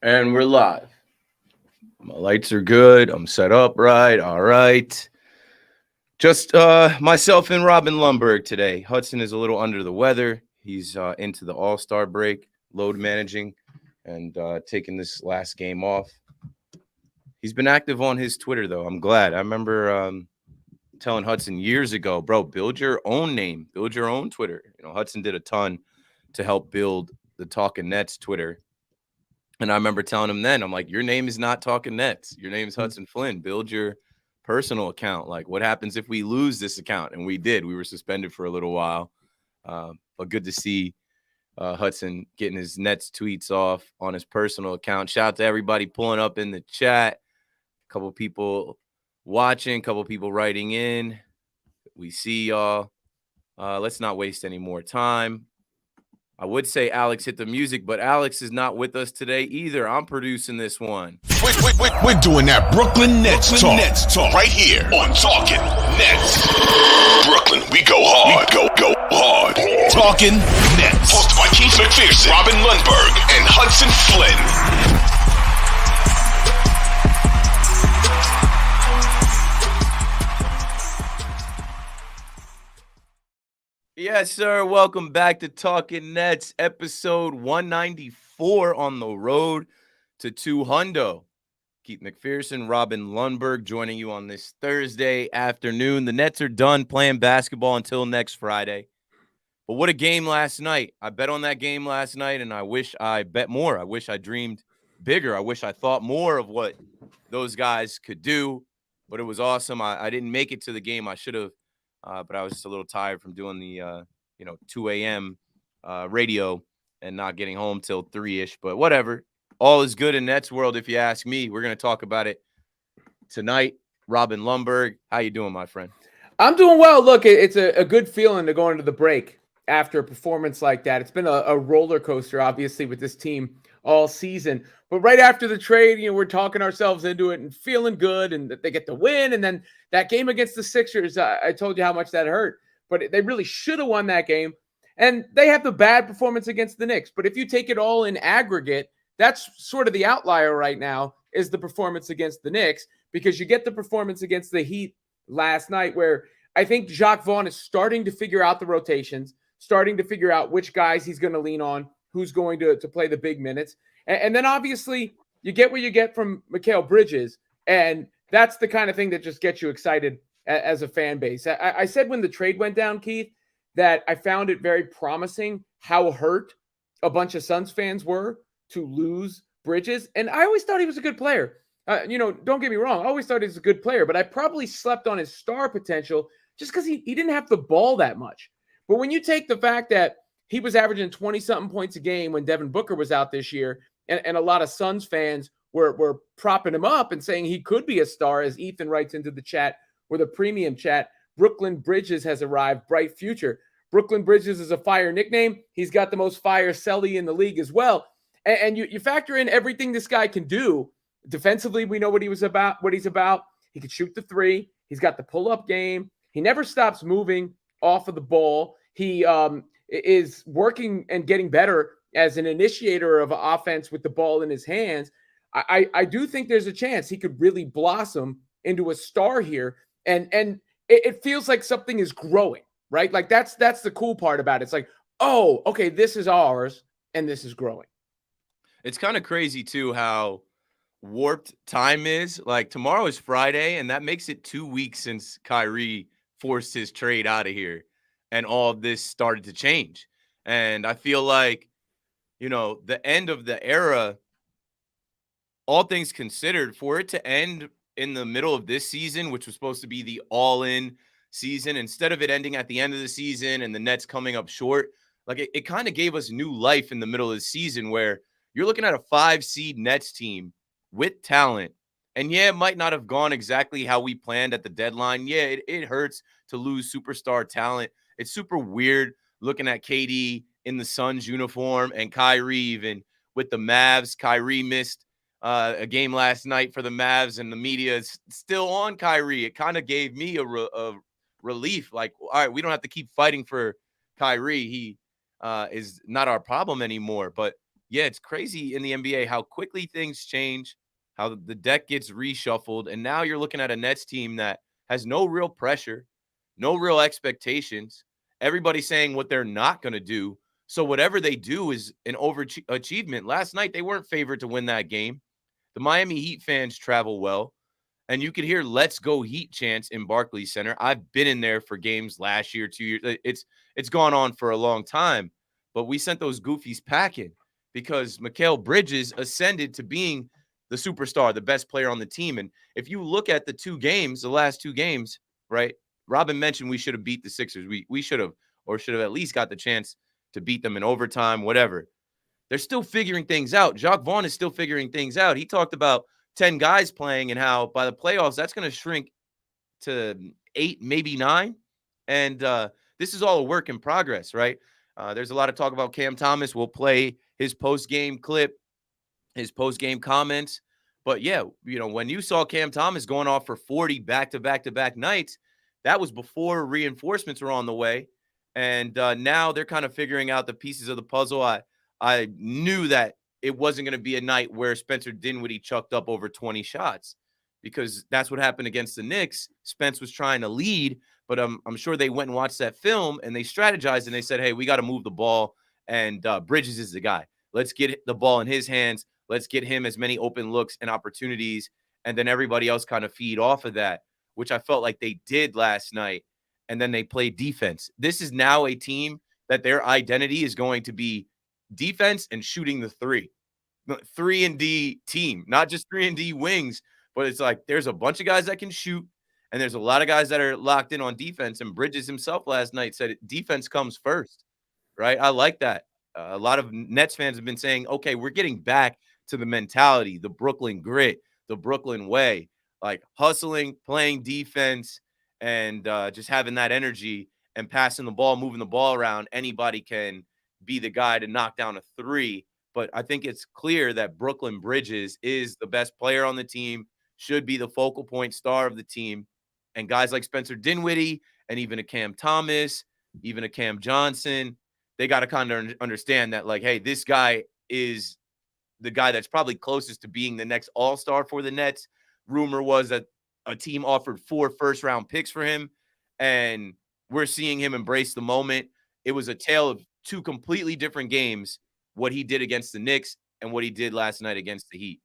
And we're live. My lights are good. I'm set up right. All right. Just myself and Robin Lundberg today. Hudson is a little under the weather. He's into the All-Star break, load managing, and taking this last game off. He's been active on his Twitter, though. I'm glad. I remember telling Hudson years ago, bro, build your own name. Build your own Twitter. Hudson did a ton to help build the Talkin Nets Twitter. And I remember telling him then, I'm like, your name is not Talkin Nets. Your name is Hudson Flynn. Build your personal account. Like, what happens if we lose this account? And we did. We were suspended for a little while. But good to see Hudson getting his Nets tweets off on his personal account. Shout out to everybody pulling up in the chat. A couple people watching, a couple people writing in. We see y'all. Let's not waste any more time. I would say Alex hit the music, but Alex is not with us today either. I'm producing this one. We're doing that Brooklyn Nets talk right here on Talkin Nets. Brooklyn, we go hard, go hard. Talkin Nets. Hosted by Keith McPherson, Robin Lundberg, and Hudson Flynn. Yes, sir. Welcome back to Talkin Nets, episode 194 on the road to 200. Keith McPherson, Robin Lundberg joining you on this Thursday afternoon. The Nets are done playing basketball until next Friday. But what a game last night. I bet on that game last night, and I wish I bet more. I wish I dreamed bigger. I wish I thought more of what those guys could do. But it was awesome. I didn't make it to the game. I should have. But I was just a little tired from doing the, 2 a.m. Radio and not getting home till 3-ish. But whatever. All is good in Nets world, if you ask me. We're going to talk about it tonight. Robin Lundberg, how you doing, my friend? I'm doing well. Look, it's a good feeling to go into the break after a performance like that. It's been a roller coaster, obviously, with this team all season. But right after the trade, we're talking ourselves into it and feeling good and that they get the win. And then that game against the Sixers, I told you how much that hurt. But they really should have won that game. And they have the bad performance against the Knicks. But if you take it all in aggregate, that's sort of the outlier right now is the performance against the Knicks, because you get the performance against the Heat last night where I think Jacques Vaughn is starting to figure out the rotations, starting to figure out which guys he's going to lean on, who's going to play the big minutes. And then obviously you get what you get from Mikal Bridges. And that's the kind of thing that just gets you excited as a fan base. I said when the trade went down, Keith, that I found it very promising how hurt a bunch of Suns fans were to lose Bridges. And I always thought he was a good player. Don't get me wrong. I always thought he was a good player, but I probably slept on his star potential just because he didn't have the ball that much. But when you take the fact that he was averaging 20-something points a game when Devin Booker was out this year, and a lot of Suns fans were propping him up and saying he could be a star, as Ethan writes into the chat or the premium chat, Brooklyn Bridges has arrived, bright future. Brooklyn Bridges is a fire nickname. He's got the most fire celly in the league as well. And you factor in everything this guy can do. Defensively, we know what he's about. He can shoot the three. He's got the pull-up game. He never stops moving off of the ball. He is working and getting better as an initiator of offense with the ball in his hands. I do think there's a chance he could really blossom into a star here. And it feels like something is growing, right? Like that's the cool part about it. It's like, oh, okay, this is ours and this is growing. It's kind of crazy, too, how warped time is. Like, tomorrow is Friday, and that makes it 2 weeks since Kyrie forced his trade out of here, and all of this started to change. And I feel like, the end of the era, all things considered, for it to end in the middle of this season, which was supposed to be the all-in season, instead of it ending at the end of the season and the Nets coming up short, like it kind of gave us new life in the middle of the season where you're looking at a 5-seed Nets team with talent. And yeah, it might not have gone exactly how we planned at the deadline. Yeah, it hurts to lose superstar talent. It's super weird looking at KD in the Suns uniform and Kyrie even with the Mavs. Kyrie missed a game last night for the Mavs, and the media is still on Kyrie. It kind of gave me a relief. Like, all right, we don't have to keep fighting for Kyrie. He is not our problem anymore. But yeah, it's crazy in the NBA how quickly things change, how the deck gets reshuffled, and now you're looking at a Nets team that has no real pressure, no real expectations. Everybody's saying what they're not going to do. So whatever they do is an overachievement. Last night, they weren't favored to win that game. The Miami Heat fans travel well, and you could hear "Let's Go Heat" chants in Barclays Center. I've been in there for games last year, 2 years. It's gone on for a long time, but we sent those goofies packing because Mikal Bridges ascended to being the superstar, the best player on the team. And if you look at the last two games, right? Robin mentioned we should have beat the Sixers. We should have, or should have at least got the chance to beat them in overtime, whatever. They're still figuring things out. Jacques Vaughn is still figuring things out. He talked about 10 guys playing and how by the playoffs, that's going to shrink to 8, maybe 9. And this is all a work in progress, right? There's a lot of talk about Cam Thomas. We'll play his post-game clip, his post-game comments. But yeah, when you saw Cam Thomas going off for 40 back-to-back-to-back nights, that was before reinforcements were on the way. And now they're kind of figuring out the pieces of the puzzle. I knew that it wasn't going to be a night where Spencer Dinwiddie chucked up over 20 shots because that's what happened against the Knicks. Spence was trying to lead, but I'm sure they went and watched that film and they strategized and they said, hey, we got to move the ball, and Bridges is the guy. Let's get the ball in his hands. Let's get him as many open looks and opportunities, and then everybody else kind of feed off of that, which I felt like they did last night, and then they played defense. This is now a team that their identity is going to be defense and shooting the 3-and-D team, not just 3-and-D wings, but it's like there's a bunch of guys that can shoot, and there's a lot of guys that are locked in on defense, and Bridges himself last night said defense comes first, right? I like that. A lot of Nets fans have been saying, okay, we're getting back to the mentality, the Brooklyn grit, the Brooklyn way, like hustling, playing defense, and just having that energy and passing the ball, moving the ball around. Anybody can be the guy to knock down a 3. But I think it's clear that Brooklyn Bridges is the best player on the team, should be the focal point star of the team. And guys like Spencer Dinwiddie and even a Cam Thomas, even a Cam Johnson, they got to kind of understand that, like, hey, this guy is the guy that's probably closest to being the next all-star for the Nets. Rumor was that a team offered 4 first-round picks for him, and we're seeing him embrace the moment. It was a tale of 2 completely different games, what he did against the Knicks and what he did last night against the Heat.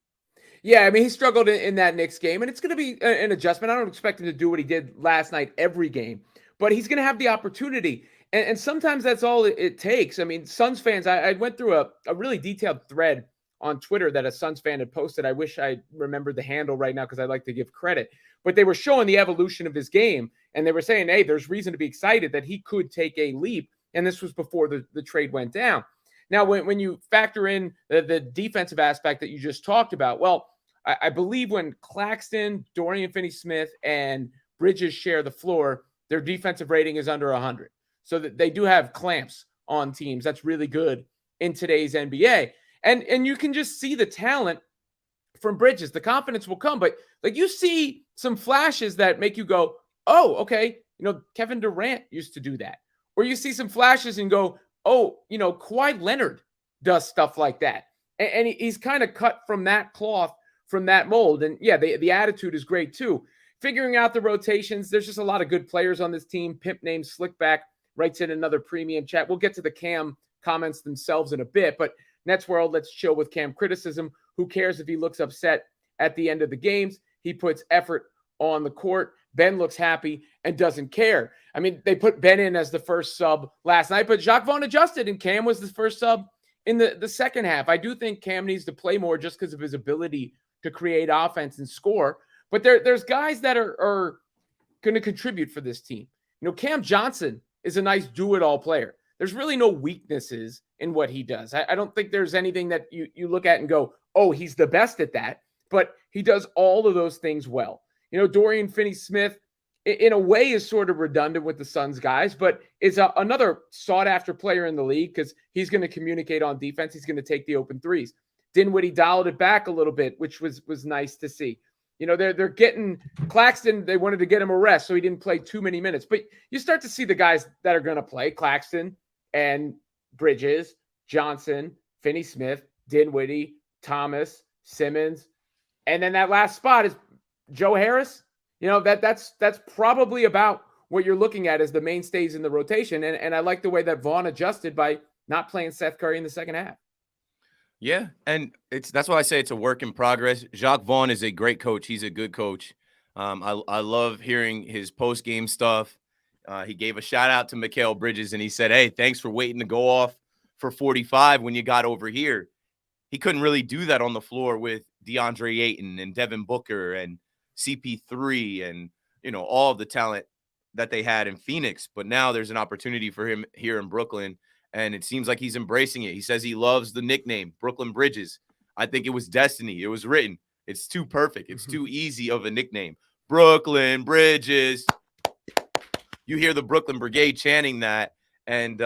Yeah, I mean, he struggled in that Knicks game, and it's going to be an adjustment. I don't expect him to do what he did last night every game, but he's going to have the opportunity. And sometimes that's all it takes. I mean, Suns fans, I went through a really detailed thread on Twitter that a Suns fan had posted. I wish I remembered the handle right now because I like to give credit. But they were showing the evolution of his game, and they were saying, hey, there's reason to be excited that he could take a leap. And this was before the trade went down. Now, when you factor in the defensive aspect that you just talked about, well, I believe when Claxton, Dorian Finney-Smith, and Bridges share the floor, their defensive rating is under 100. So that they do have clamps on teams. That's really good in today's NBA. And you can just see the talent from Bridges. The confidence will come. But like you see some flashes that make you go, oh, okay, Kevin Durant used to do that. Or you see some flashes and go, oh, Kawhi Leonard does stuff like that. And he's kind of cut from that cloth, from that mold. And yeah, the attitude is great too. Figuring out the rotations. There's just a lot of good players on this team. Pimp named Slickback writes in another premium chat. We'll get to the Cam comments themselves in a bit, but Nets World, let's chill with Cam criticism. Who cares if he looks upset at the end of the games? He puts effort on the court. Ben looks happy and doesn't care. I mean, they put Ben in as the first sub last night, but Jacques Vaughn adjusted and Cam was the first sub in the second half. I do think Cam needs to play more just because of his ability to create offense and score. But there's guys that are going to contribute for this team. Cam Johnson is a nice do-it-all player. There's really no weaknesses in what he does. I don't think there's anything that you look at and go, oh, he's the best at that. But he does all of those things well. Dorian Finney-Smith, in a way, is sort of redundant with the Suns guys, but is another sought-after player in the league because he's going to communicate on defense. He's going to take the open threes. Dinwiddie dialed it back a little bit, which was nice to see. They're getting Claxton. They wanted to get him a rest, so he didn't play too many minutes. But you start to see the guys that are going to play: Claxton and Bridges, Johnson, Finney-Smith, Dinwiddie, Thomas, Simmons, and then that last spot is Joe Harris. That's probably about what you're looking at as the mainstays in the rotation. And I like the way that Vaughn adjusted by not playing Seth Curry in the second half. Yeah, and that's why I say it's a work in progress. Jacques Vaughn is a great coach. He's a good coach. I love hearing his post-game stuff. He gave a shout-out to Mikal Bridges, and he said, hey, thanks for waiting to go off for 45 when you got over here. He couldn't really do that on the floor with DeAndre Ayton and Devin Booker and CP3 and, all of the talent that they had in Phoenix. But now there's an opportunity for him here in Brooklyn, and it seems like he's embracing it. He says he loves the nickname, Brooklyn Bridges. I think it was destiny. It was written. It's too perfect. It's too easy of a nickname. Brooklyn Bridges. You hear the Brooklyn Brigade chanting that, and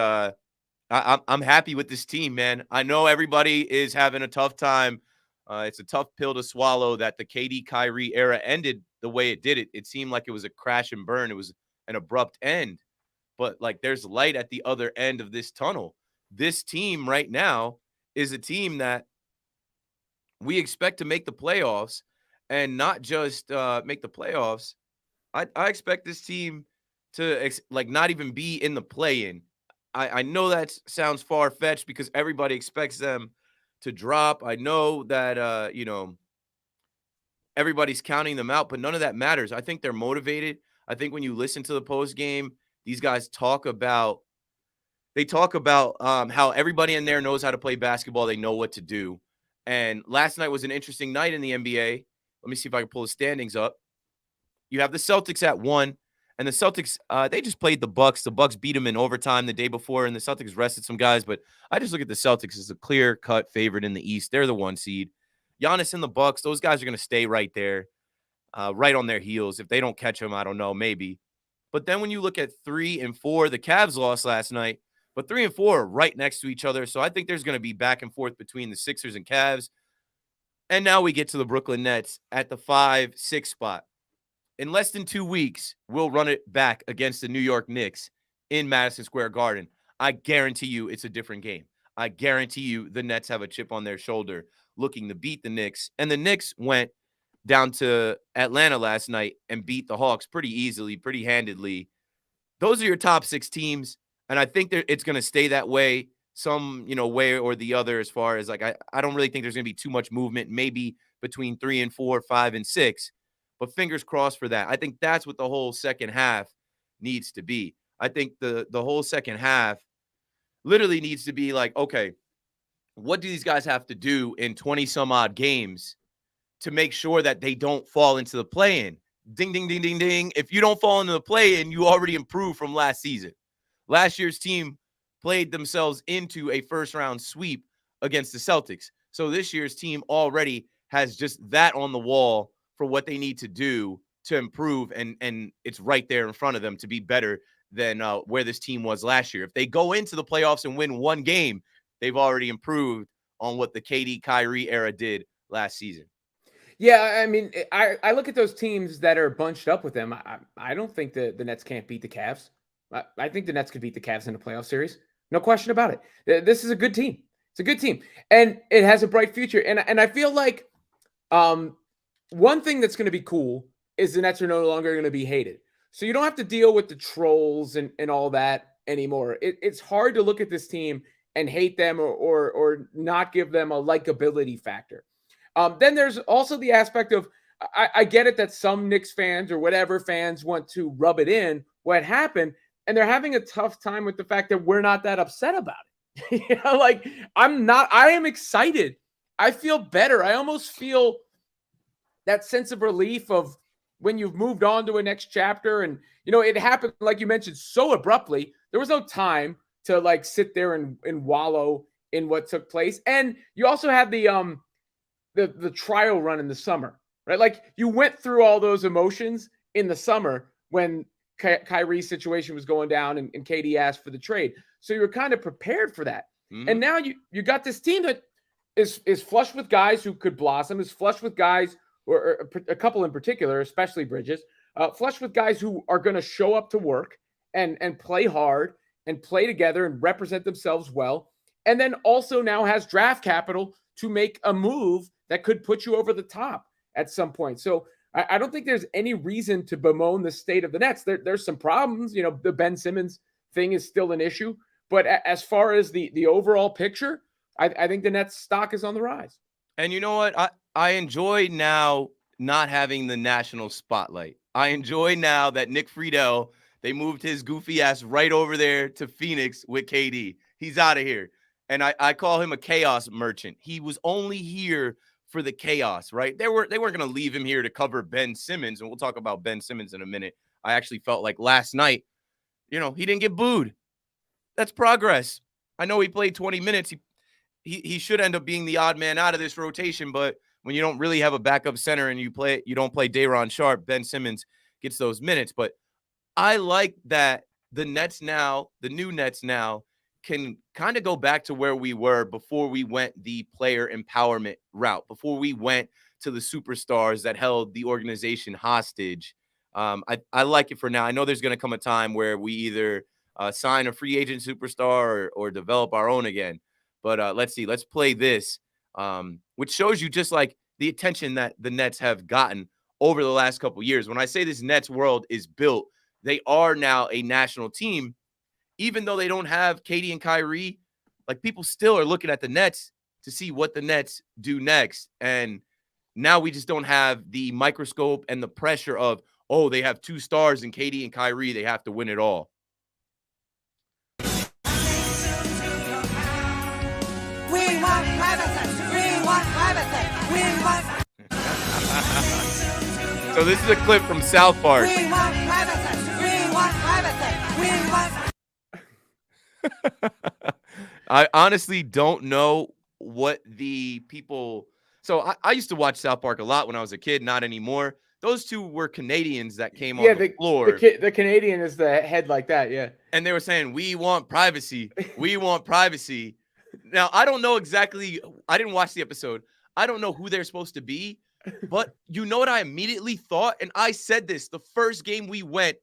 I'm happy with this team, man. I know everybody is having a tough time. It's a tough pill to swallow that the KD Kyrie era ended the way it did. It seemed like it was a crash and burn. It was an abrupt end. But, there's light at the other end of this tunnel. This team right now is a team that we expect to make the playoffs, and not just make the playoffs. I expect this team to, not even be in the play-in. I know that sounds far-fetched because everybody expects them to drop. I know that, everybody's counting them out, but none of that matters. I think they're motivated. I think when you listen to the post game, these guys talk about how everybody in there knows how to play basketball. They know what to do. And last night was an interesting night in the NBA. Let me see if I can pull the standings up. You have the Celtics at 1, and the Celtics, they just played the Bucks. The Bucks beat them in overtime the day before, and the Celtics rested some guys. But I just look at the Celtics as a clear-cut favorite in the East. They're the 1 seed. Giannis and the Bucks, those guys are going to stay right there, right on their heels. If they don't catch them, I don't know, maybe. But then when you look at 3 and 4, the Cavs lost last night, but 3 and 4 are right next to each other. So I think there's going to be back and forth between the Sixers and Cavs. And now we get to the Brooklyn Nets at the 5-6 spot. In less than 2 weeks, we'll run it back against the New York Knicks in Madison Square Garden. I guarantee you it's a different game. I guarantee you the Nets have a chip on their shoulder looking to beat the Knicks. And the Knicks went down to Atlanta last night and beat the Hawks pretty easily, pretty handedly. Those are your top 6 teams, and I think it's going to stay that way some, way or the other as far as, I don't really think there's going to be too much movement, maybe between 3 and 4, 5 and 6, but fingers crossed for that. I think that's what the whole second half needs to be. I think the whole second half literally needs to be okay, what do these guys have to do in 20-some-odd games to make sure that they don't fall into the play-in? Ding, ding, ding, ding, ding. If you don't fall into the play-in, you already improved from last season. Last year's team played themselves into a first-round sweep against the Celtics. So this year's team already has just that on the wall for what they need to do to improve, and it's right there in front of them to be better than where this team was last year. If they go into the playoffs and win 1 game, they've already improved on what the KD Kyrie era did last season. Yeah, I mean, I look at those teams that are bunched up with them. I don't think the Nets can't beat the Cavs. I think the Nets could beat the Cavs in a playoff series. No question about it. This is a good team. It's a good team. And it has a bright future. And I feel like one thing that's going to be cool is the Nets are no longer going to be hated. So you don't have to deal with the trolls and all that anymore. It's hard to look at this team and hate them or not give them a likability factor. Then there's also the aspect of, I get it that some Knicks fans or whatever fans want to rub it in what happened, and they're having a tough time with the fact that we're not that upset about it. I am excited. I feel better. I almost feel that sense of relief of when you've moved on to a next chapter. And, it happened, like you mentioned, so abruptly. There was no time to sit there and wallow in what took place. And you also had the trial run in the summer, right? You went through all those emotions in the summer when Kyrie's situation was going down and KD asked for the trade. So you were kind of prepared for that. Mm-hmm. And now you got this team that is flush with guys who could blossom, is flush with guys, or a couple in particular, especially Bridges, flush with guys who are going to show up to work and play hard and play together and represent themselves well. and then also now has draft capital to make a move that could put you over the top at some point. So I don't think there's any reason to bemoan the state of the Nets. There's some problems. You know, the Ben Simmons thing is still an issue. But as far as the overall picture, I think the Nets stock is on the rise. And you know what? I enjoy now not having the national spotlight. I enjoy now that Nick Friedel, they moved his goofy ass right over there to Phoenix with KD. He's out of here. And I call him a chaos merchant. He was only here for the chaos, right? They weren't going to leave him here to cover Ben Simmons, and we'll talk about Ben Simmons in a minute. I actually felt like last night, you know, he didn't get booed. That's progress. I know he played 20 minutes. He should end up being the odd man out of this rotation, but when you don't really have a backup center and you don't play Day'Ron Sharpe, Ben Simmons gets those minutes. But I like that the Nets now, the new Nets now, can kind of go back to where we were before we went the player empowerment route, before we went to the superstars that held the organization hostage. I like it for now. I know there's going to come a time where we either sign a free agent superstar or develop our own again. But let's see. Let's play this, which shows you just like the attention that the Nets have gotten over the last couple of years. When I say this Nets world is built, they are now a national team. Even though they don't have KD and Kyrie, like people still are looking at the Nets to see what the Nets do next. And now we just don't have the microscope and the pressure of, oh, they have two stars in KD and Kyrie. They have to win it all. We want privacy. We want privacy. We want. So this is a clip from South Park. We want privacy. We want privacy. We want. I honestly don't know what the people. So I used to watch South Park a lot when I was a kid, not anymore. Those two were Canadians that came on the floor. The Canadian is the head like that, yeah. And they were saying, we want privacy. We want privacy. Now, I don't know exactly. I didn't watch the episode. I don't know who they're supposed to be. But you know what I immediately thought? And I said this the first game we went.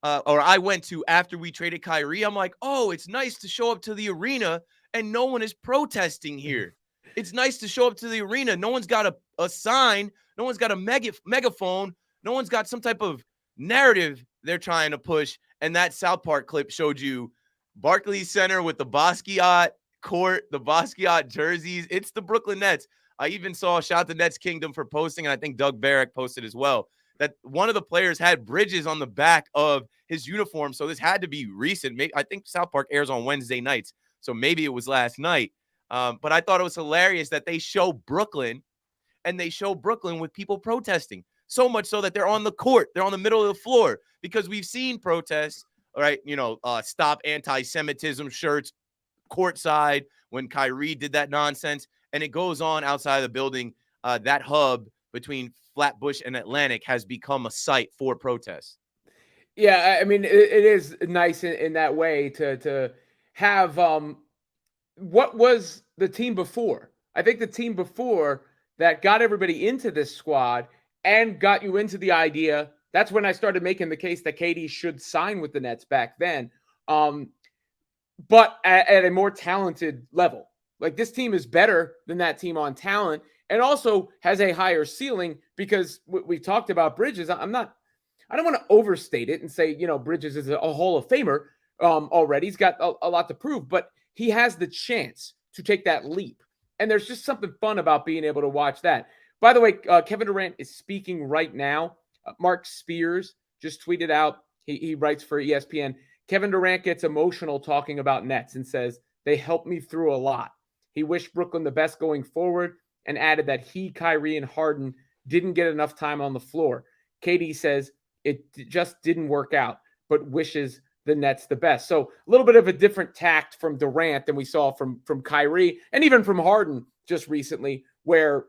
I went to after we traded Kyrie. I'm like, oh, it's nice to show up to the arena and no one is protesting here. It's nice to show up to the arena. No one's got a sign. No one's got a megaphone. No one's got some type of narrative they're trying to push. And that South Park clip showed you Barclays Center with the Basquiat court, the Basquiat jerseys. It's the Brooklyn Nets. I even saw shout out to Nets Kingdom for posting, and I think Doug Barrick posted as well, that one of the players had Bridges on the back of his uniform. So this had to be recent. Maybe, I think South Park airs on Wednesday nights. So maybe it was last night. But I thought it was hilarious that they show Brooklyn, and they show Brooklyn with people protesting. So much so that they're on the court. They're on the middle of the floor because we've seen protests, all right, stop anti-Semitism shirts courtside when Kyrie did that nonsense. And it goes on outside of the building. That hub between Flatbush and Atlantic has become a site for protests. Yeah, I mean, it is nice in that way to have what was the team before. I think the team before that got everybody into this squad and got you into the idea. That's when I started making the case that KD should sign with the Nets back then, but at a more talented level. Like, this team is better than that team on talent and also has a higher ceiling because we talked about Bridges. I don't want to overstate it and say, Bridges is a Hall of Famer already. He's got a lot to prove, but he has the chance to take that leap. And there's just something fun about being able to watch that. By the way, Kevin Durant is speaking right now. Mark Spears just tweeted out, he writes for ESPN, Kevin Durant gets emotional talking about Nets and says, they helped me through a lot. He wished Brooklyn the best going forward and added that he, Kyrie, and Harden didn't get enough time on the floor. KD says it just didn't work out, but wishes the Nets the best. So a little bit of a different tact from Durant than we saw from Kyrie and even from Harden just recently, where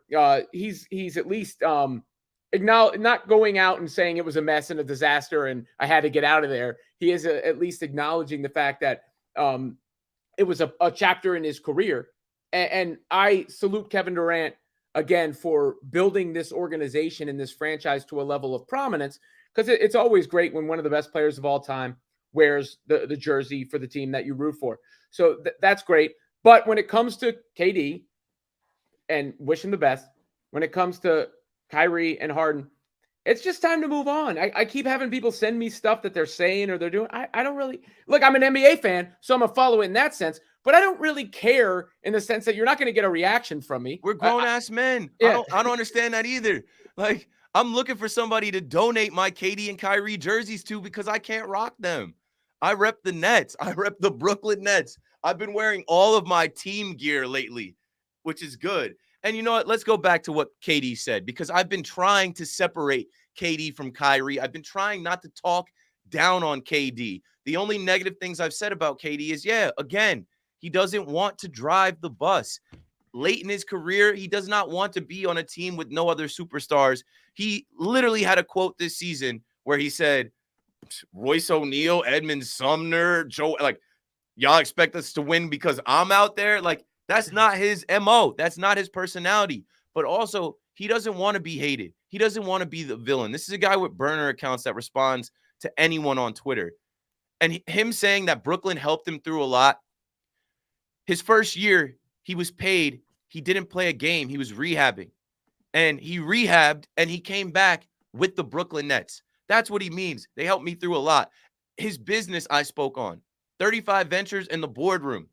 he's at least not going out and saying it was a mess and a disaster and I had to get out of there. He is at least acknowledging the fact that it was a chapter in his career. And I salute Kevin Durant again for building this organization and this franchise to a level of prominence, because it's always great when one of the best players of all time wears the jersey for the team that you root for. So that's great. But when it comes to KD, and wish him the best, when it comes to Kyrie and Harden, it's just time to move on. I keep having people send me stuff that they're saying or they're doing. I don't really look. I'm an NBA fan, so I'm a follow in that sense. But I don't really care in the sense that you're not going to get a reaction from me. We're grown ass men. Yeah. I don't understand that either. Like, I'm looking for somebody to donate my KD and Kyrie jerseys to because I can't rock them. I rep the Nets. I rep the Brooklyn Nets. I've been wearing all of my team gear lately, which is good. And you know what? Let's go back to what KD said, because I've been trying to separate KD from Kyrie. I've been trying not to talk down on KD. The only negative things I've said about KD is, again, he doesn't want to drive the bus. Late in his career, he does not want to be on a team with no other superstars. He literally had a quote this season where he said, Royce O'Neal, Edmund Sumner, Joe, like, y'all expect us to win because I'm out there? Like, that's not his MO. That's not his personality. But also, he doesn't want to be hated. He doesn't want to be the villain. This is a guy with burner accounts that responds to anyone on Twitter. And him saying that Brooklyn helped him through a lot. His first year, he was paid. He didn't play a game. He was rehabbing. And he rehabbed, and he came back with the Brooklyn Nets. That's what he means. They helped me through a lot. His business I spoke on. 35 Ventures in the boardroom.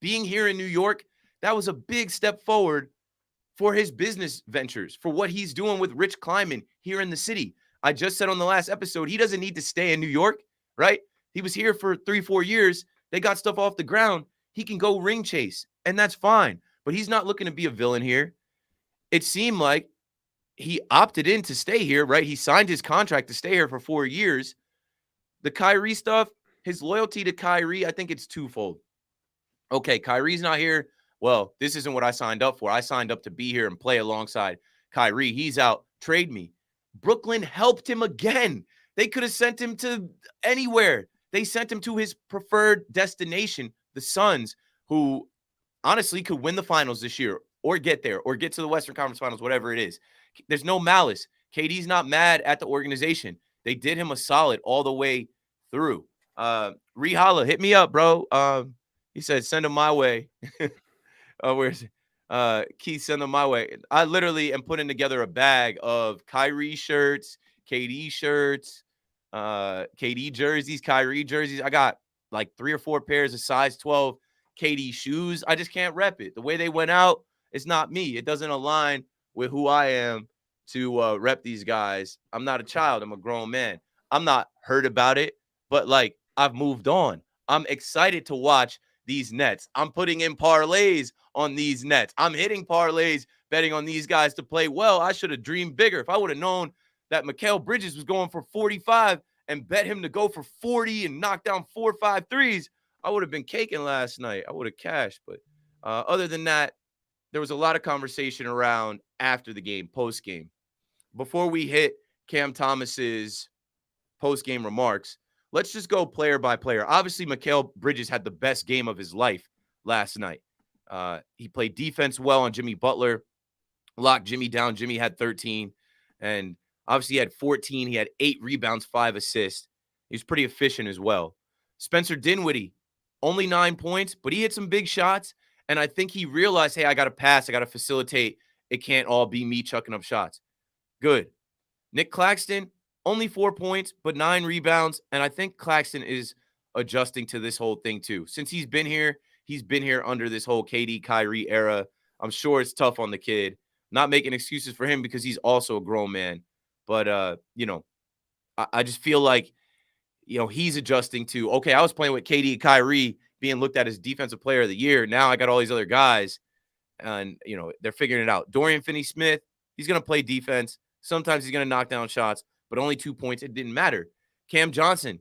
Being here in New York, that was a big step forward for his business ventures, for what he's doing with Rich Kleiman here in the city. I just said on the last episode, he doesn't need to stay in New York, right? He was here for 3-4 years. They got stuff off the ground. He can go ring chase, and that's fine. But he's not looking to be a villain here. It seemed like he opted in to stay here, right? He signed his contract to stay here for 4 years. The Kyrie stuff, his loyalty to Kyrie, I think it's twofold. Okay, Kyrie's not here. Well, this isn't what I signed up for. I signed up to be here and play alongside Kyrie. He's out. Trade me. Brooklyn helped him again. They could have sent him to anywhere. They sent him to his preferred destination, the Suns, who honestly could win the finals this year or get there or get to the Western Conference Finals, whatever it is. There's no malice. KD's not mad at the organization. They did him a solid all the way through. Rihala, hit me up, bro. He said, send him my way. Where's Keith, send them my way. I literally am putting together a bag of Kyrie shirts, KD shirts, KD jerseys, Kyrie jerseys. I got like 3 or 4 pairs of size 12 KD shoes. I just can't rep it. The way they went out, it's not me. It doesn't align with who I am to rep these guys. I'm not a child. I'm a grown man. I'm not hurt about it, but like I've moved on. I'm excited to watch these Nets. I'm putting in parlays on these Nets. I'm hitting parlays, betting on these guys to play well. I should have dreamed bigger. If I would have known that Mikal Bridges was going for 45 and bet him to go for 40 and knock down 4 or 5 threes, I would have been caking last night. I would have cashed. But other than that, there was a lot of conversation around after the game, post game. Before we hit Cam Thomas's post game remarks, let's just go player by player. Obviously, Mikal Bridges had the best game of his life last night. He played defense well on Jimmy Butler, locked Jimmy down. Jimmy had 13, and obviously he had 14. He had 8 rebounds, 5 assists. He was pretty efficient as well. Spencer Dinwiddie, only 9 points, but he hit some big shots, and I think he realized, hey, I got to pass. I got to facilitate. It can't all be me chucking up shots. Good. Nick Claxton, only 4 points, but 9 rebounds. And I think Claxton is adjusting to this whole thing too. Since he's been here under this whole KD Kyrie era. I'm sure it's tough on the kid. Not making excuses for him because he's also a grown man. But, I just feel like, he's adjusting to, okay, I was playing with KD and Kyrie being looked at as defensive player of the year. Now I got all these other guys and, they're figuring it out. Dorian Finney-Smith, he's going to play defense. Sometimes he's going to knock down shots, but only 2 points. It didn't matter. Cam Johnson,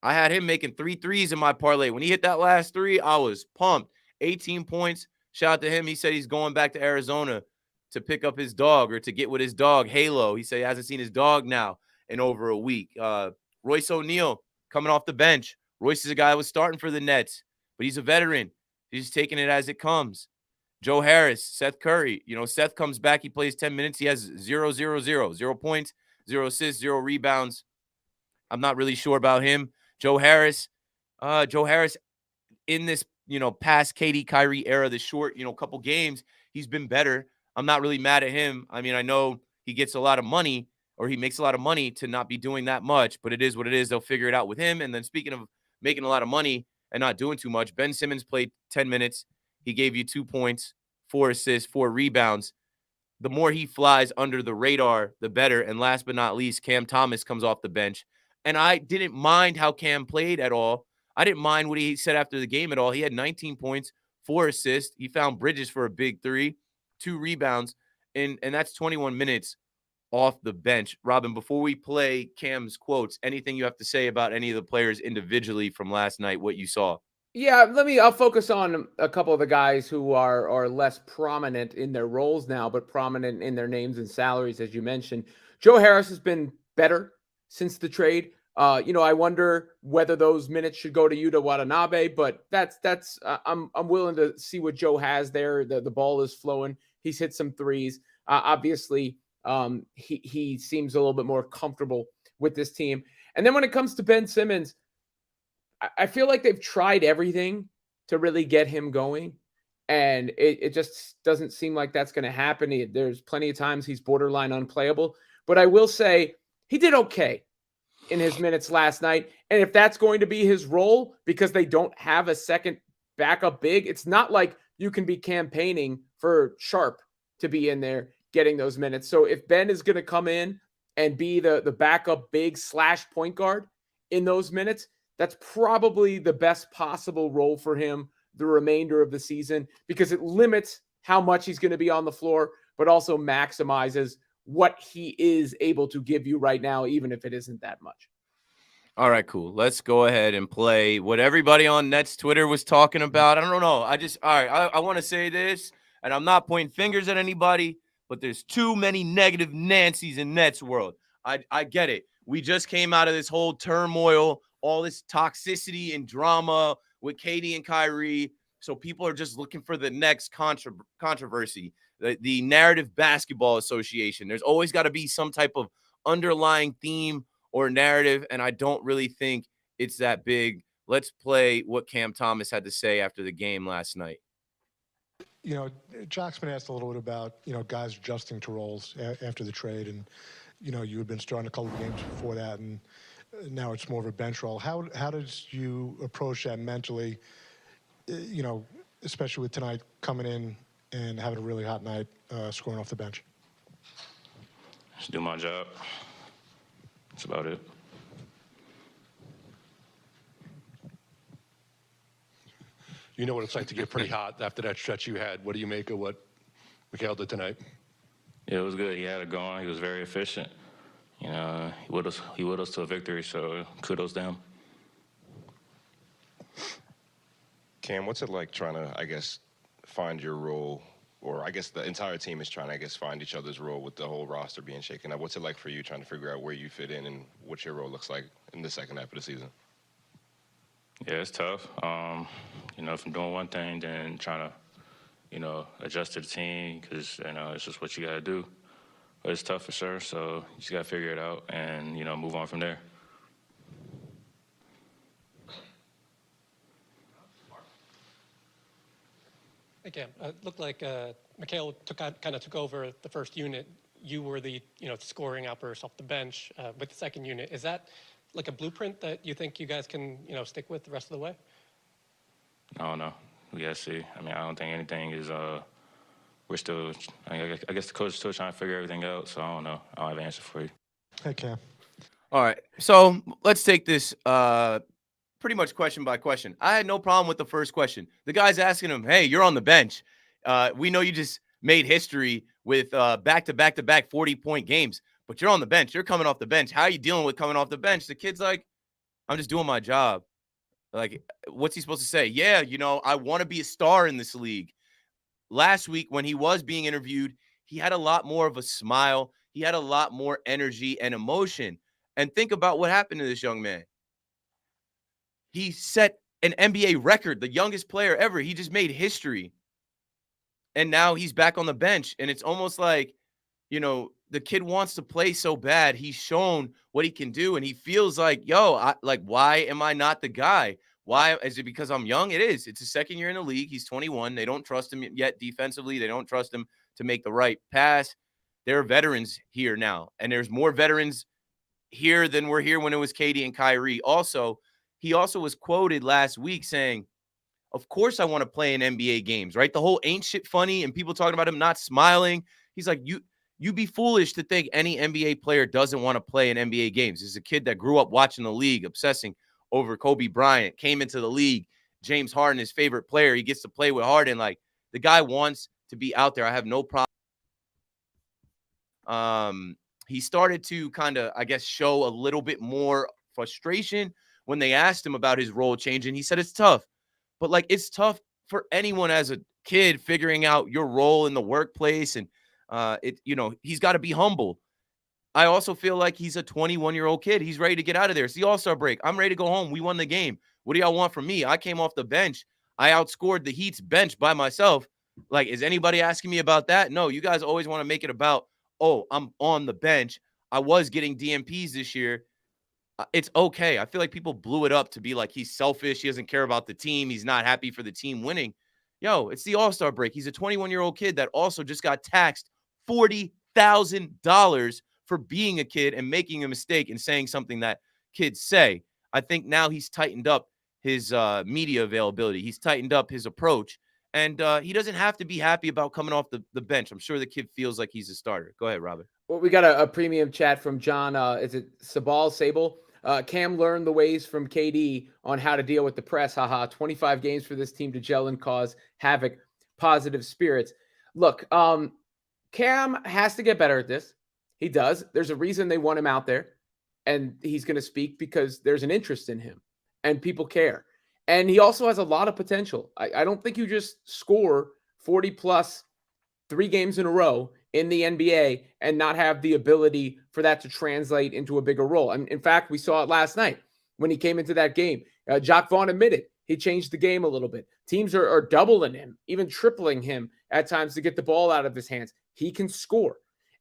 I had him making 3 threes in my parlay. When he hit that last 3, I was pumped. 18 points. Shout out to him. He said he's going back to Arizona to pick up his dog or to get with his dog, Halo. He said he hasn't seen his dog now in over a week. Royce O'Neal coming off the bench. Royce is a guy that was starting for the Nets, but he's a veteran. He's just taking it as it comes. Joe Harris, Seth Curry. Seth comes back. He plays 10 minutes. He has 0-0-0. 0 points, 0 assists, 0 rebounds. I'm not really sure about him. Joe Harris in this past KD Kyrie era, the short, couple games, he's been better. I'm not really mad at him. I mean, I know he gets a lot of money, or he makes a lot of money to not be doing that much, but it is what it is. They'll figure it out with him. And then speaking of making a lot of money and not doing too much, Ben Simmons played 10 minutes. He gave you 2 points, 4 assists, 4 rebounds. The more he flies under the radar, the better. And last but not least, Cam Thomas comes off the bench. And I didn't mind how Cam played at all. I didn't mind what he said after the game at all. He had 19 points, 4 assists. He found Bridges for a big 3, 2 rebounds, and that's 21 minutes off the bench. Robin, before we play Cam's quotes, anything you have to say about any of the players individually from last night, what you saw? Yeah, I'll focus on a couple of the guys who are less prominent in their roles now, but prominent in their names and salaries, as you mentioned. Joe Harris has been better since the trade. I wonder whether those minutes should go to Yuta Watanabe, but that's I'm willing to see what Joe has there. The ball is flowing. He's hit some threes. Obviously, he seems a little bit more comfortable with this team. And then when it comes to Ben Simmons, I feel like they've tried everything to really get him going, and it just doesn't seem like that's going to happen. There's plenty of times he's borderline unplayable, but I will say he did okay in his minutes last night. And if that's going to be his role, because they don't have a second backup big, it's not like you can be campaigning for Sharp to be in there getting those minutes. So if Ben is going to come in and be the backup big / point guard in those minutes, that's probably the best possible role for him the remainder of the season, because it limits how much he's going to be on the floor, but also maximizes what he is able to give you right now, even if it isn't that much. All right, cool. Let's go ahead and play what everybody on Nets Twitter was talking about. I don't know. I want to say this, and I'm not pointing fingers at anybody, but there's too many negative Nancys in Nets world. I get it. We just came out of this whole turmoil, all this toxicity and drama with KD and Kyrie. So people are just looking for the next controversy. The Narrative Basketball Association. There's always got to be some type of underlying theme or narrative, and I don't really think it's that big. Let's play what Cam Thomas had to say after the game last night. Jock's been asked a little bit about, guys adjusting to roles after the trade, and, you had been starting a couple of games before that, and now it's more of a bench role. How did you approach that mentally, especially with tonight coming in and having a really hot night, scoring off the bench? Just do my job. That's about it. You know what it's like to get pretty hot after that stretch you had. What do you make of what Mikal did tonight? Yeah, it was good. He had it going. He was very efficient. He led us to a victory, so kudos to him. Cam, what's it like trying to, find your role, or I guess the entire team is trying to, find each other's role with the whole roster being shaken up? What's it like for you trying to figure out where you fit in and what your role looks like in the second half of the season? Yeah, it's tough. From doing one thing, then trying to, adjust to the team, because, it's just what you got to do. But it's tough for sure, so you just got to figure it out and, move on from there. Again, it looked like Mikal took over the first unit. You were the scoring outburst off the bench with the second unit. Is that like a blueprint that you think you guys can stick with the rest of the way? I don't know. We got to see. I don't think anything is. We're still. I guess the coach is still trying to figure everything out. So I don't know. I don't have an answer for you. Hey, Cam. All right. So let's take this pretty much question by question. I had no problem with the first question. The guy's asking him, hey, you're on the bench. We know you just made history with back-to-back 40-point games, but you're on the bench. You're coming off the bench. How are you dealing with coming off the bench? The kid's like, I'm just doing my job. Like, what's he supposed to say? Yeah, I want to be a star in this league. Last week when he was being interviewed, he had a lot more of a smile. He had a lot more energy and emotion. And think about what happened to this young man. He set an NBA record, the youngest player ever. He just made history. And now he's back on the bench. And it's almost like, the kid wants to play so bad. He's shown what he can do. And he feels like, why am I not the guy? Why? Is it because I'm young? It is. It's his second year in the league. He's 21. They don't trust him yet defensively. They don't trust him to make the right pass. There are veterans here now, and there's more veterans here than were here when it was KD and Kyrie. Also, he also was quoted last week saying, of course I want to play in NBA games, right? The whole ain't shit funny and people talking about him not smiling. He's like, you be foolish to think any NBA player doesn't want to play in NBA games. This is a kid that grew up watching the league, obsessing over Kobe Bryant, came into the league. James Harden, his favorite player. He gets to play with Harden. Like, the guy wants to be out there. I have no problem. He started to kind of, I guess, show a little bit more frustration when they asked him about his role changing. He said it's tough. But, like, it's tough for anyone as a kid figuring out your role in the workplace. And, he's got to be humble. I also feel like he's a 21-year-old kid. He's ready to get out of there. It's the All-Star break. I'm ready to go home. We won the game. What do y'all want from me? I came off the bench. I outscored the Heat's bench by myself. Like, is anybody asking me about that? No, you guys always want to make it about, oh, I'm on the bench. I was getting DMPs this year. It's okay. I feel like people blew it up to be like he's selfish. He doesn't care about the team. He's not happy for the team winning. Yo, it's the All-Star break. He's a 21-year-old kid that also just got taxed $40,000 for being a kid and making a mistake and saying something that kids say. I think now he's tightened up his media availability. He's tightened up his approach. And he doesn't have to be happy about coming off the bench. I'm sure the kid feels like he's a starter. Go ahead, Robert. Well, we got a premium chat from John. Is it Sable? Cam learned the ways from KD on how to deal with the press. 25 games for this team to gel and cause havoc. Positive spirits. Look, Cam has to get better at this. He does. There's a reason they want him out there, and he's going to speak because there's an interest in him, and people care. And he also has a lot of potential. I don't think you just score 40-plus 3 games in a row in the NBA and not have the ability for that to translate into a bigger role. And in fact, we saw it last night when he came into that game. Jacque Vaughn admitted he changed the game a little bit. Teams are doubling him, even tripling him at times to get the ball out of his hands. He can score.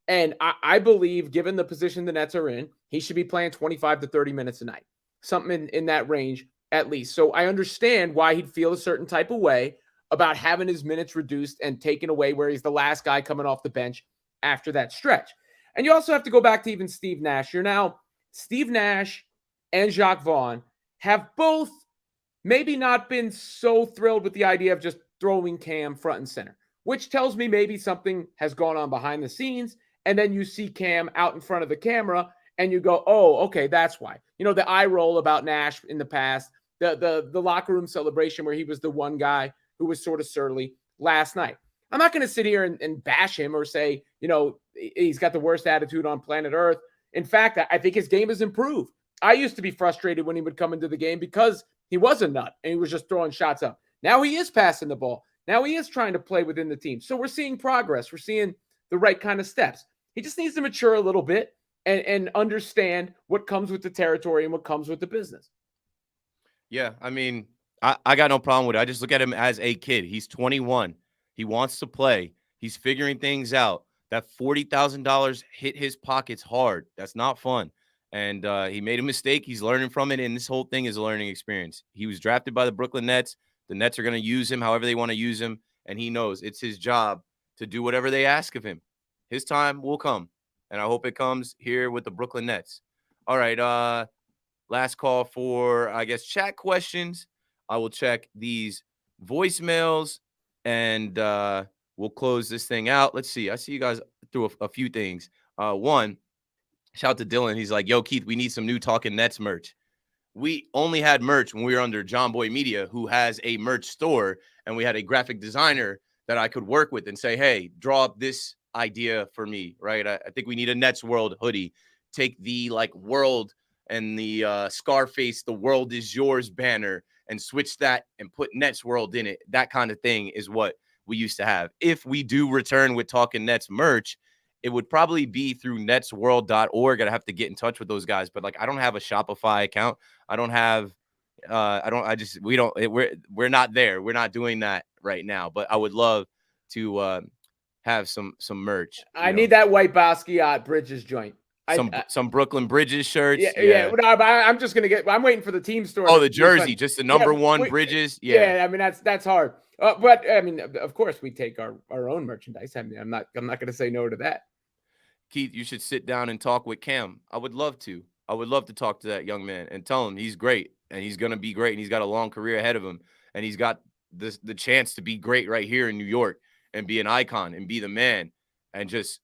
And I believe, given the position the Nets are in, he should be playing 25 to 30 minutes a night, something in that range at least. So I understand why he'd feel a certain type of way about having his minutes reduced and taken away where he's the last guy coming off the bench after that stretch. And you also have to go back to even Steve Nash. Steve Nash and Jacque Vaughn have both maybe not been so thrilled with the idea of just throwing Cam front and center, which tells me maybe something has gone on behind the scenes. And then you see Cam out in front of the camera and you go, oh, okay, that's why. The eye roll about Nash in the past, the locker room celebration where he was the one guy who was sort of surly last night. I'm not going to sit here and bash him or say, he's got the worst attitude on planet Earth. In fact, I think his game has improved. I used to be frustrated when he would come into the game because he was a nut and he was just throwing shots up. Now he is passing the ball. Now he is trying to play within the team. So we're seeing progress. We're seeing the right kind of steps. He just needs to mature a little bit and understand what comes with the territory and what comes with the business. Yeah, I mean, I got no problem with it. I just look at him as a kid. He's 21. He wants to play. He's figuring things out. That $40,000 hit his pockets hard. That's not fun. And he made a mistake. He's learning from it, and this whole thing is a learning experience. He was drafted by the Brooklyn Nets. The Nets are going to use him however they want to use him, and he knows it's his job to do whatever they ask of him. His time will come, and I hope it comes here with the Brooklyn Nets. All right, last call for, I guess, chat questions. I will check these voicemails, and we'll close this thing out. Let's see. I see you guys through a few things. One, shout out to Dylan. He's like, yo, Keith, we need some new Talkin Nets merch. We only had merch when we were under John Boy Media, who has a merch store, and we had a graphic designer that I could work with and say, hey, draw up this idea for me, right? I think we need a Nets World hoodie. Take the world and the Scarface, the world is yours banner, and switch that and put Nets World in it. That kind of thing is what we used to have. If we do return with Talkin Nets merch, it would probably be through netsworld.org. I'd have to get in touch with those guys, but I don't have a Shopify account. I don't have we're not there. We're not doing that right now, but I would love to have some merch. I need that white Basquiat Bridges joint. Some Brooklyn Bridges shirts. Yeah. No, but I'm just gonna I'm waiting for the team store. Oh, the jersey, just the number one Bridges. Yeah. I mean that's hard. But I mean, of course, we take our own merchandise. I mean, I'm not gonna say no to that. Keith, you should sit down and talk with Cam. I would love to. I would love to talk to that young man and tell him he's great and he's gonna be great and he's got a long career ahead of him and he's got the chance to be great right here in New York and be an icon and be the man and just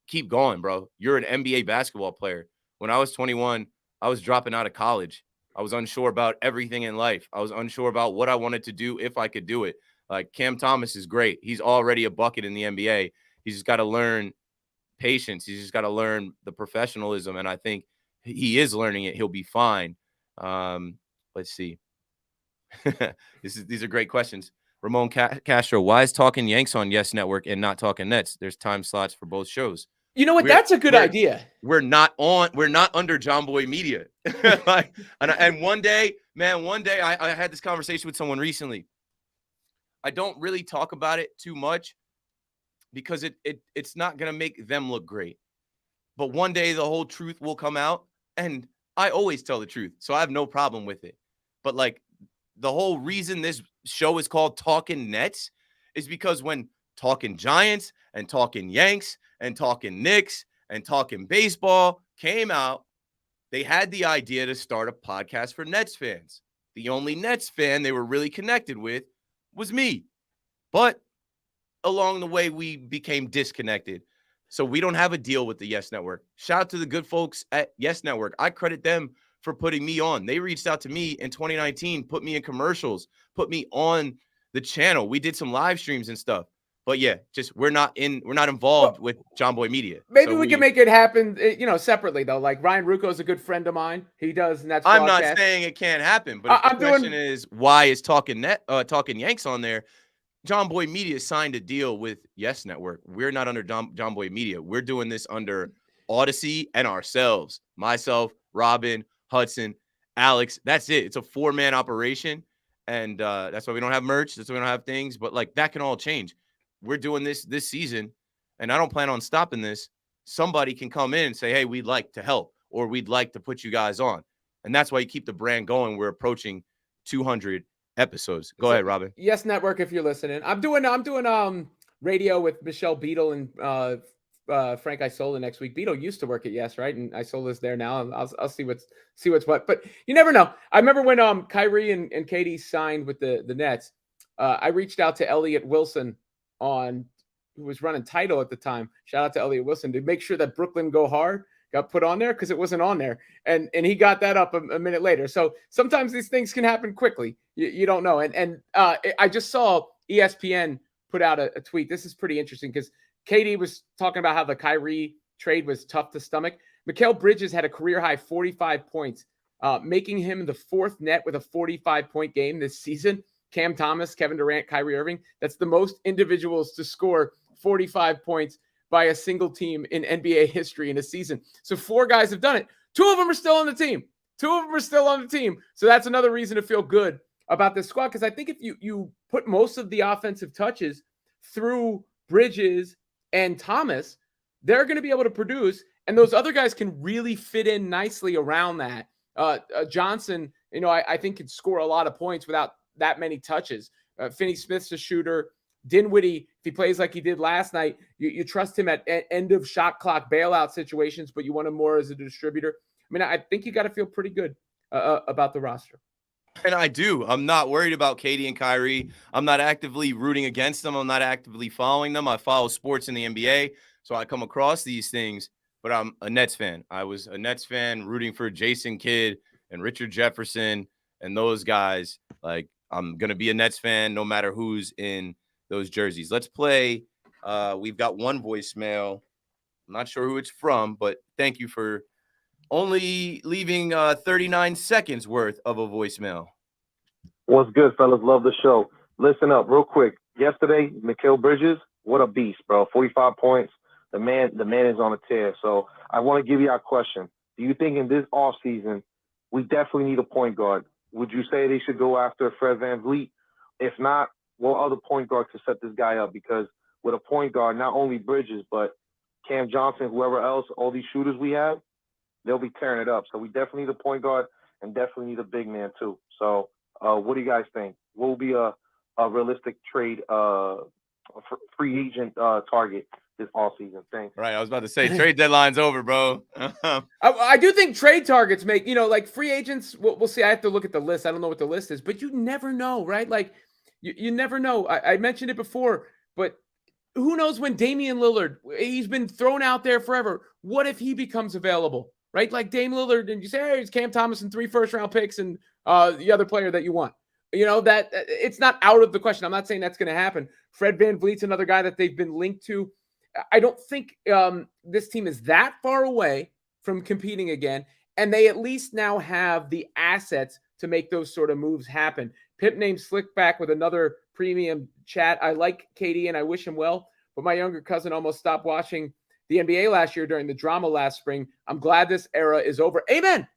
keep going, bro. You're an NBA basketball player. When I was 21, I was dropping out of college. I was unsure about everything in life. I was unsure about what I wanted to do if I could do it. Like Cam Thomas is great. He's already a bucket in the NBA. He's just got to learn patience. He's just got to learn the professionalism. And I think he is learning it. He'll be fine. Let's see. These are great questions. Ramon Castro, why is Talkin Yanks on Yes Network and not Talkin Nets? There's time slots for both shows. You know what? That's a good idea. We're not under John Boy Media. and one day I had this conversation with someone recently. I don't really talk about it too much because it's not going to make them look great. But one day the whole truth will come out, and I always tell the truth, so I have no problem with it. But like the whole reason this show is called Talkin Nets is because when Talkin Giants and Talkin Yanks and Talkin Knicks and Talkin Baseball came out, they had the idea to start a podcast for Nets fans. The only Nets fan they were really connected with was me. But along the way, we became disconnected. So we don't have a deal with the Yes Network. Shout out to the good folks at Yes Network. I credit them for putting me on. They reached out to me in 2019, put me in commercials, put me on the channel. We did some live streams and stuff. But yeah, just we're not involved with John Boy Media. Maybe we can make it happen, separately though. Like Ryan Rucco is a good friend of mine. He does Nets broadcast. I'm not saying it can't happen, but the question is, why is Talkin Yanks on there? John Boy Media signed a deal with Yes Network. We're not under John Boy Media. We're doing this under Audacy and ourselves. Myself, Robin, Hudson, Alex. That's it. It's a 4-man operation, and that's why we don't have merch. That's why we don't have things. But like that can all change. We're doing this season, and I don't plan on stopping this. Somebody can come in and say, hey, we'd like to help, or we'd like to put you guys on. And that's why you keep the brand going. We're approaching 200 episodes. Go ahead, Robin. Yes Network, if you're listening. I'm doing radio with Michelle Beadle and Frank Isola next week. Beadle used to work at Yes, right? And Isola's there now. I'll see what's what. But you never know. I remember when Kyrie and KD signed with the Nets. I reached out to Elliot Wilson who was running Tidal at the time. Shout out to Elliot Wilson to make sure that Brooklyn Go Hard got put on there because it wasn't on there. And he got that up a minute later. So sometimes these things can happen quickly. You don't know. And I just saw ESPN put out a tweet. This is pretty interesting because KD was talking about how the Kyrie trade was tough to stomach. Mikal Bridges had a career-high 45 points, making him the 4th net with a 45-point game this season. Cam Thomas, Kevin Durant, Kyrie Irving. That's the most individuals to score 45 points by a single team in NBA history in a season. So 4 guys have done it. 2 of them are still on the team. So that's another reason to feel good about this squad, because I think if you put most of the offensive touches through Bridges and Thomas, they're going to be able to produce, and those other guys can really fit in nicely around that. Johnson, I think can score a lot of points without that many touches. Finney Smith's a shooter. Dinwiddie, if he plays like he did last night, you trust him at end of shot clock bailout situations, but you want him more as a distributor. I mean, I think you got to feel pretty good about the roster. And I do. I'm not worried about KD and Kyrie. I'm not actively rooting against them. I'm not actively following them. I follow sports in the NBA, so I come across these things, but I'm a Nets fan. I was a Nets fan rooting for Jason Kidd and Richard Jefferson and those guys. Like, I'm going to be a Nets fan no matter who's in those jerseys. Let's play. We've got one voicemail. I'm not sure who it's from, but thank you for only leaving 39 seconds worth of a voicemail. What's good, fellas? Love the show. Listen up real quick. Yesterday, Mikal Bridges, what a beast, bro. 45 points. The man is on a tear. So I want to give you our question. Do you think in this offseason, we definitely need a point guard? Would you say they should go after Fred VanVleet? If not, what other point guard to set this guy up? Because with a point guard, not only Bridges, but Cam Johnson, whoever else, all these shooters we have, they'll be tearing it up. So we definitely need a point guard and definitely need a big man too. So what do you guys think? What will be a realistic trade free agent target this offseason? Thanks. Right. I was about to say trade deadline's over, bro. I do think trade targets make, like free agents. We'll see. I have to look at the list. I don't know what the list is, but you never know, right? Like you never know. I mentioned it before, but who knows when Damian Lillard, he's been thrown out there forever. What if he becomes available, right? Like Dame Lillard, and you say, hey, it's Cam Thomas and 3 first-round picks and the other player that you want. That it's not out of the question. I'm not saying that's going to happen. Fred VanVleet's another guy that they've been linked to. I don't think this team is that far away from competing again, and they at least now have the assets to make those sort of moves happen. Pip named Slickback with another premium chat. I like KD and I wish him well, but my younger cousin almost stopped watching the NBA last year during the drama last spring. I'm glad this era is over. Amen.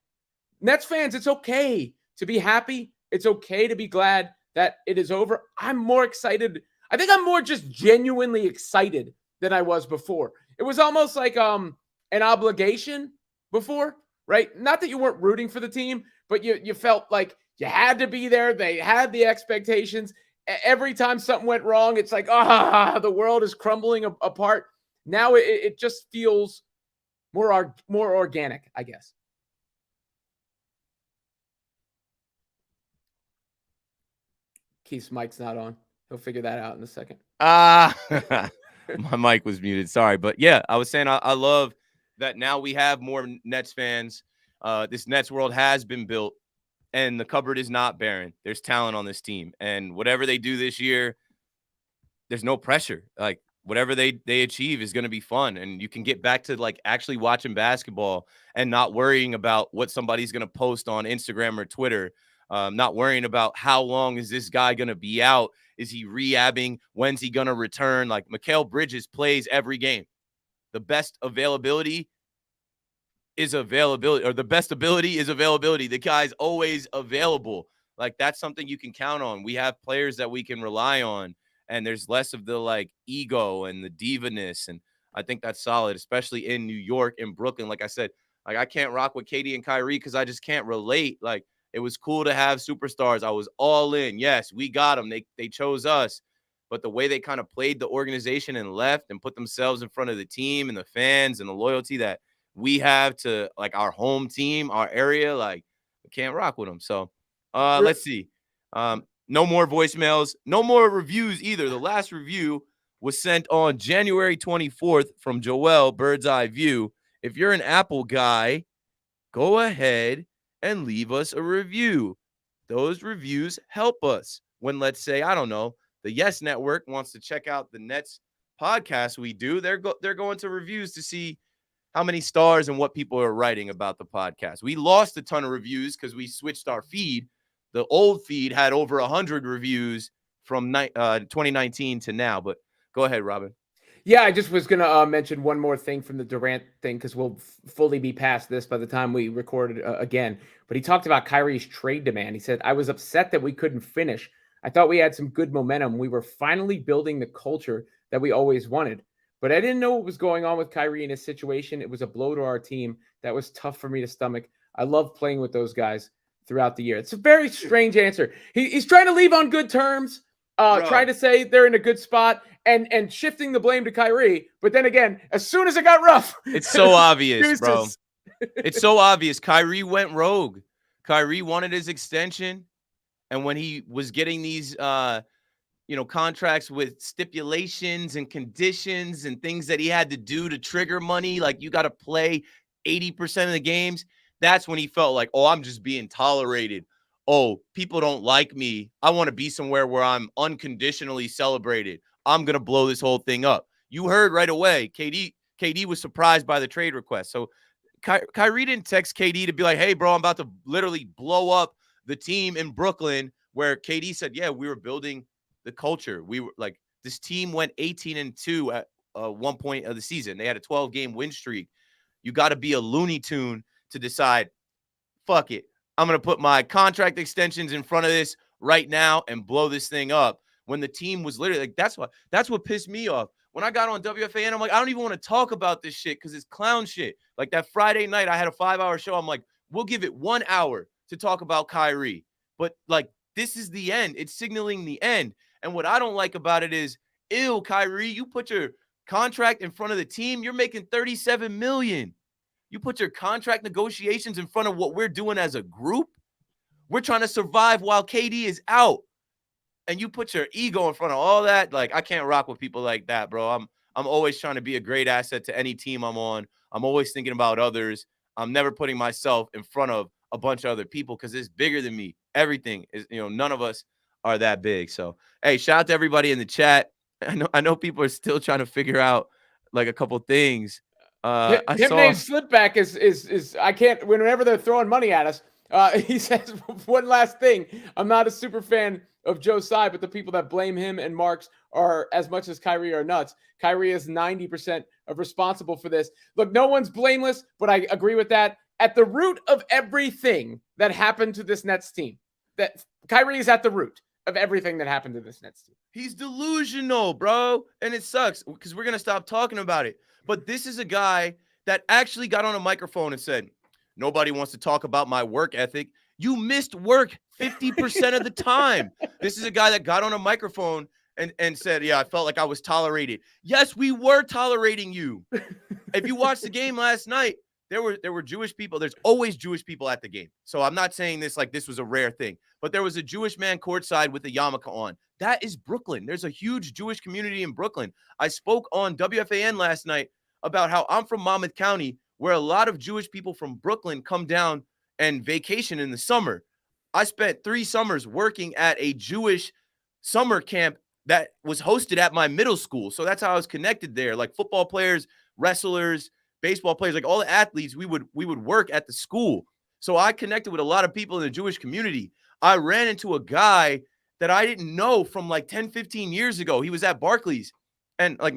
Nets fans, it's okay to be happy. It's okay to be glad that it is over. I'm more excited. I think I'm more just genuinely excited than I was before. It was almost like an obligation before, right? Not that you weren't rooting for the team, but you felt like you had to be there. They had the expectations. Every time something went wrong, it's like, the world is crumbling apart. Now it just feels more organic, I guess. Keith's mic's not on. He'll figure that out in a second. My mic was muted. Sorry. But yeah, I was saying I love that now we have more Nets fans. This Nets world has been built and the cupboard is not barren. There's talent on this team. And whatever they do this year, there's no pressure. Like whatever they achieve is going to be fun. And you can get back to like actually watching basketball and not worrying about what somebody's going to post on Instagram or Twitter. Not worrying about how long is this guy going to be out? Is he rehabbing? When's he going to return? Like Mikal Bridges plays every game. The best availability is availability, or the best ability is availability. The guy's always available. Like that's something you can count on. We have players that we can rely on, and there's less of the like ego and the diva-ness. And I think that's solid, especially in New York and Brooklyn. Like I said, like I can't rock with KD and Kyrie because I just can't relate. Like it was cool to have superstars. I was all in. Yes, we got them. They chose us. But the way they kind of played the organization and left and put themselves in front of the team and the fans and the loyalty that we have to like our home team, our area, like we can't rock with them. So let's see. No more voicemails, no more reviews either. The last review was sent on January 24th from Joel Bird's Eye View. If you're an Apple guy, go ahead and leave us a review. Those reviews help us when, let's say, I don't know, the Yes Network wants to check out the Nets podcast we do. They're going to reviews to see how many stars and what people are writing about the podcast. We lost a ton of reviews because we switched our feed. The old feed had over 100 reviews from 2019 to now. But go ahead, Robin. Yeah, I just was going to mention one more thing from the Durant thing because we'll fully be past this by the time we recorded again. But he talked about Kyrie's trade demand. He said, I was upset that we couldn't finish. I thought we had some good momentum. We were finally building the culture that we always wanted. But I didn't know what was going on with Kyrie in his situation. It was a blow to our team. That was tough for me to stomach. I love playing with those guys throughout the year. It's a very strange answer. He's trying to leave on good terms, trying to say they're in a good spot and shifting the blame to Kyrie. But then again, as soon as it got rough. It's so obvious, bro. It's so obvious. Kyrie went rogue. Kyrie wanted his extension. And when he was getting these contracts with stipulations and conditions and things that he had to do to trigger money, like you got to play 80% of the games, that's when he felt like, oh, I'm just being tolerated. Oh, people don't like me. I want to be somewhere where I'm unconditionally celebrated. I'm going to blow this whole thing up. You heard right away, KD was surprised by the trade request. So Kyrie didn't text KD to be like, hey, bro, I'm about to literally blow up the team in Brooklyn, where KD said, yeah, we were building the culture. We were like, this team went 18-2 at one point of the season. They had a 12-game win streak. You got to be a Looney Tune to decide, fuck it, I'm going to put my contract extensions in front of this right now and blow this thing up. When the team was literally like, that's what pissed me off. When I got on WFAN, I'm like, I don't even want to talk about this shit because it's clown shit. Like that Friday night, I had a 5-hour show. I'm like, we'll give it 1 hour to talk about Kyrie. But like, this is the end. It's signaling the end. And what I don't like about it is, ew, Kyrie, you put your contract in front of the team. You're making $37 million. You put your contract negotiations in front of what we're doing as a group. We're trying to survive while KD is out. And you put your ego in front of all that. Like, I can't rock with people like that, bro. I'm always trying to be a great asset to any team I'm on. I'm always thinking about others. I'm never putting myself in front of a bunch of other people because it's bigger than me. Everything is, none of us are that big. So, hey, shout out to everybody in the chat. I know people are still trying to figure out like a couple things. Him named Slipback is I can't, whenever they're throwing money at us, he says one last thing. I'm not a super fan of Joe Tsai, but the people that blame him and Marks are as much as Kyrie are nuts. Kyrie is 90% of responsible for this. Look, no one's blameless, but I agree with that. At the root of everything that happened to this Nets team, that Kyrie is at the root of everything that happened to this Nets team. He's delusional, bro. And it sucks because we're going to stop talking about it. But this is a guy that actually got on a microphone and said, nobody wants to talk about my work ethic. You missed work 50% of the time. This is a guy that got on a microphone and said, yeah, I felt like I was tolerated. Yes, we were tolerating you. If you watched the game last night, there were Jewish people. There's always Jewish people at the game. So I'm not saying this like this was a rare thing. But there was a Jewish man courtside with a yarmulke on. That is Brooklyn. There's a huge Jewish community in Brooklyn. I spoke on WFAN last night about how I'm from Monmouth County, where a lot of Jewish people from Brooklyn come down and vacation in the summer. I spent 3 summers working at a Jewish summer camp that was hosted at my middle school. So that's how I was connected there. Like football players, wrestlers, baseball players, like all the athletes, we would work at the school. So I connected with a lot of people in the Jewish community. I ran into a guy that I didn't know from like 10, 15 years ago. He was at Barclays. And like,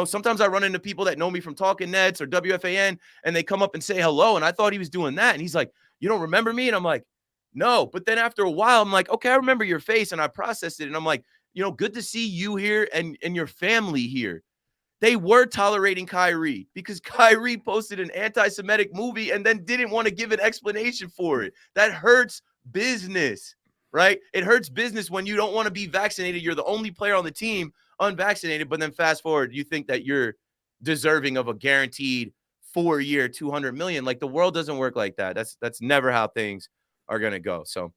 sometimes I run into people that know me from Talkin Nets or WFAN, and they come up and say hello. And I thought he was doing that. And he's like, you don't remember me? And I'm like, no. But then after a while, I'm like, okay, I remember your face. And I processed it. And I'm like, good to see you here and your family here. They were tolerating Kyrie because Kyrie posted an anti-Semitic movie and then didn't want to give an explanation for it. That hurts business, right? It hurts business when you don't want to be vaccinated. You're the only player on the team unvaccinated, but then fast forward, you think that you're deserving of a guaranteed 4-year, $200 million. Like the world doesn't work like that. That's never how things are going to go. So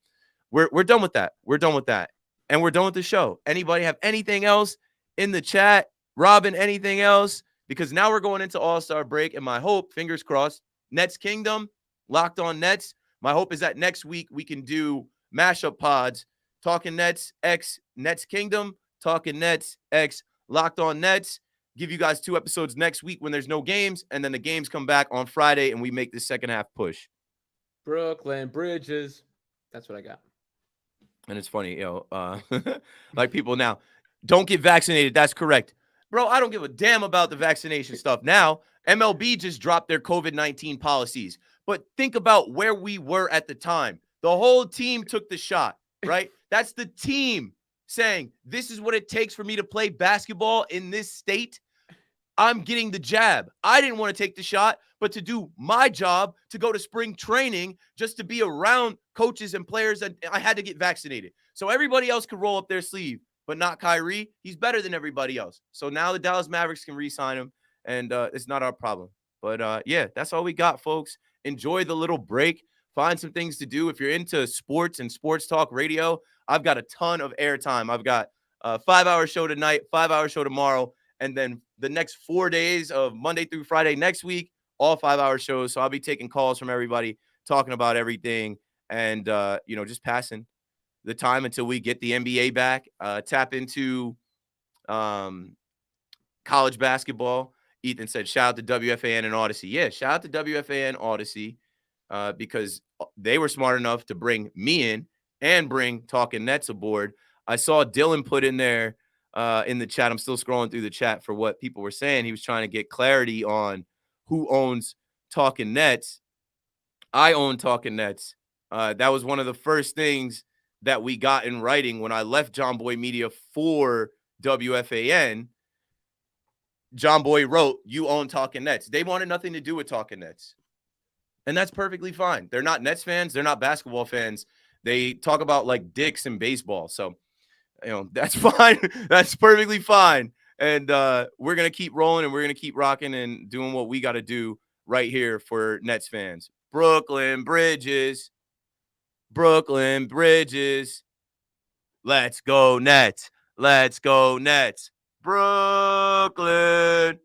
we're done with that. We're done with that. And we're done with the show. Anybody have anything else in the chat? Robin, anything else? Because now we're going into All-Star break, and my hope, fingers crossed, Nets Kingdom, Locked On Nets. My hope is that next week we can do mashup pods, Talkin Nets X Nets Kingdom, Talkin Nets X Locked On Nets. Give you guys 2 episodes next week when there's no games, and then the games come back on Friday, and we make the second half push. Brooklyn Bridges. That's what I got. And it's funny, like people now, don't get vaccinated. That's correct. Bro, I don't give a damn about the vaccination stuff. Now, MLB just dropped their COVID-19 policies. But think about where we were at the time. The whole team took the shot, right? That's the team saying, this is what it takes for me to play basketball in this state. I'm getting the jab. I didn't want to take the shot, but to do my job, to go to spring training, just to be around coaches and players, and I had to get vaccinated. So everybody else could roll up their sleeve, but not Kyrie. He's better than everybody else. So now the Dallas Mavericks can re-sign him, and it's not our problem. But, yeah, that's all we got, folks. Enjoy the little break. Find some things to do. If you're into sports and sports talk radio, I've got a ton of airtime. I've got a 5-hour show tonight, 5-hour show tomorrow, and then the next 4 days of Monday through Friday next week, all 5-hour shows. So I'll be taking calls from everybody, talking about everything, and, just passing the time until we get the NBA back, tap into college basketball. Ethan said, shout out to WFAN and Audacy. Yeah, shout out to WFAN Audacy because they were smart enough to bring me in and bring Talkin Nets aboard. I saw Dylan put in there in the chat. I'm still scrolling through the chat for what people were saying. He was trying to get clarity on who owns Talkin Nets. I own Talkin Nets. That was one of the first things that we got in writing when I left John Boy Media for WFAN. John Boy wrote, "You own Talkin Nets." They wanted nothing to do with Talkin Nets. And that's perfectly fine. They're not Nets fans. They're not basketball fans. They talk about like dicks in baseball. So, that's fine. That's perfectly fine. And we're going to keep rolling and we're going to keep rocking and doing what we got to do right here for Nets fans. Brooklyn Bridges. Brooklyn Bridges. Let's go Nets. Let's go Nets. Brooklyn.